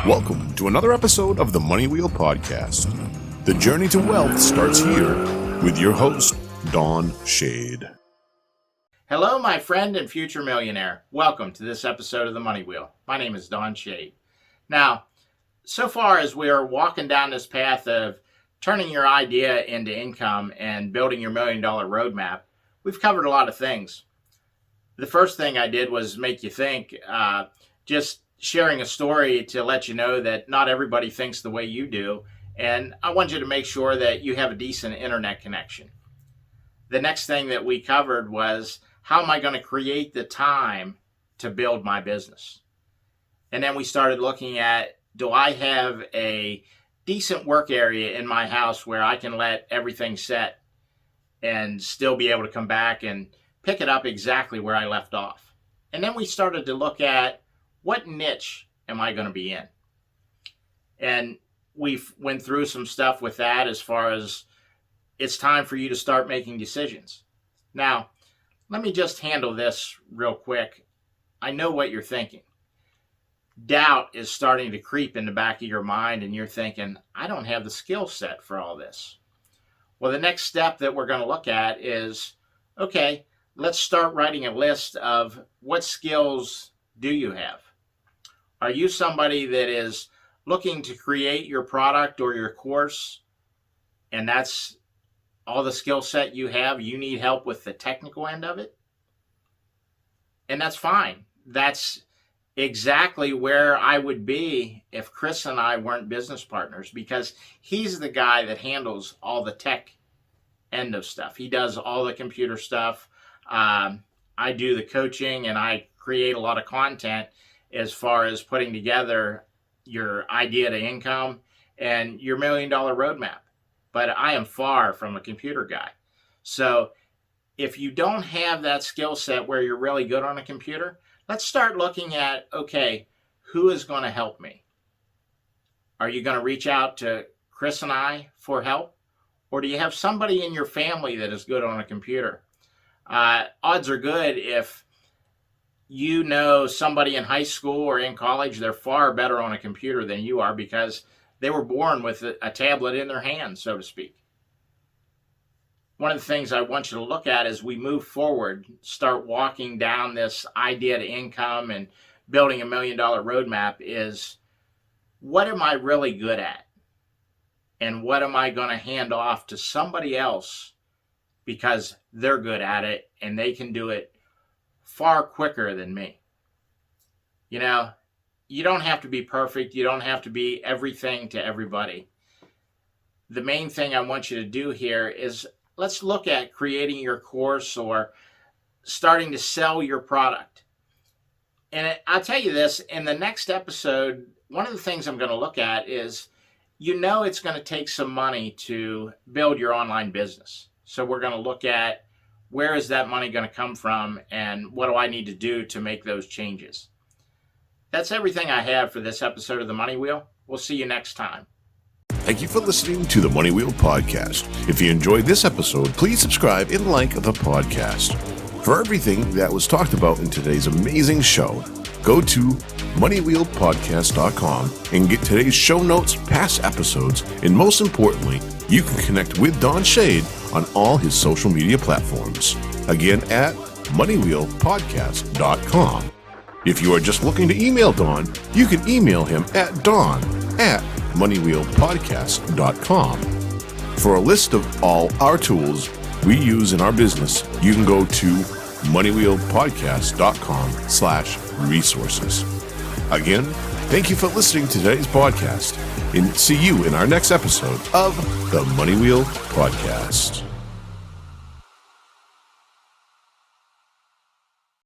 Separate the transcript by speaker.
Speaker 1: Welcome to another episode of the Money Wheel Podcast. The journey to wealth starts here with your host, Don Shade.
Speaker 2: Hello, my friend and future millionaire. Welcome to this episode of the Money Wheel. My name is Don Shade. Now, so far as we are walking down this path of turning your idea into income and building your $1 million roadmap, we've covered a lot of things. The first thing I did was make you think, just sharing a story to let you know that not everybody thinks the way you do. And I want you to make sure that you have a decent internet connection. The next thing that we covered was, how am I going to create the time to build my business? And then we started looking at, do I have a decent work area in my house where I can let everything set and still be able to come back and pick it up exactly where I left off? And then we started to look at, what niche am I going to be in? And we went through some stuff with that as far as it's time for you to start making decisions. Now, let me just handle this real quick. I know what you're thinking. Doubt is starting to creep in the back of your mind, and you're thinking, I don't have the skill set for all this. Well, the next step that we're going to look at is, okay, let's start writing a list of what skills do you have? Are you somebody that is looking to create your product or your course, and that's all the skill set you have? You need help with the technical end of it? And that's fine. That's exactly where I would be if Kris and I weren't business partners, because he's the guy that handles all the tech end of stuff. He does all the computer stuff. I do the coaching, and I create a lot of content as far as putting together your idea to income and your $1 million roadmap. But I am far from a computer guy. So if you don't have that skill set where you're really good on a computer, let's start looking at, okay, who is going to help me? Are you going to reach out to Kris and I for help? Or do you have somebody in your family that is good on a computer? Odds are good if you know somebody in high school or in college, they're far better on a computer than you are because they were born with a tablet in their hand, so to speak. One of the things I want you to look at as we move forward, start walking down this idea to income and building $1 million roadmap, is what am I really good at? And what am I going to hand off to somebody else because they're good at it and they can do it far quicker than me? You know, you don't have to be perfect. You don't have to be everything to everybody. The main thing I want you to do here is, let's look at creating your course or starting to sell your product. And I'll tell you this, in the next episode, one of the things I'm going to look at is, you know, it's going to take some money to build your online business. So we're going to look at, where is that money going to come from, and what do I need to do to make those changes? That's everything I have for this episode of the Money Wheel. We'll see you next time.
Speaker 1: Thank you for listening to the Money Wheel Podcast. If you enjoyed this episode, please subscribe and like the podcast. For everything that was talked about in today's amazing show, go to moneywheelpodcast.com and get today's show notes, past episodes, and most importantly, you can connect with Don Shade on all his social media platforms. Again, at moneywheelpodcast.com. If you are just looking to email Don, you can email him at don@moneywheelpodcast.com. For a list of all our tools we use in our business, you can go to moneywheelpodcast.com/resources. Again, thank you for listening to today's podcast, and see you in our next episode of the Money Wheel Podcast.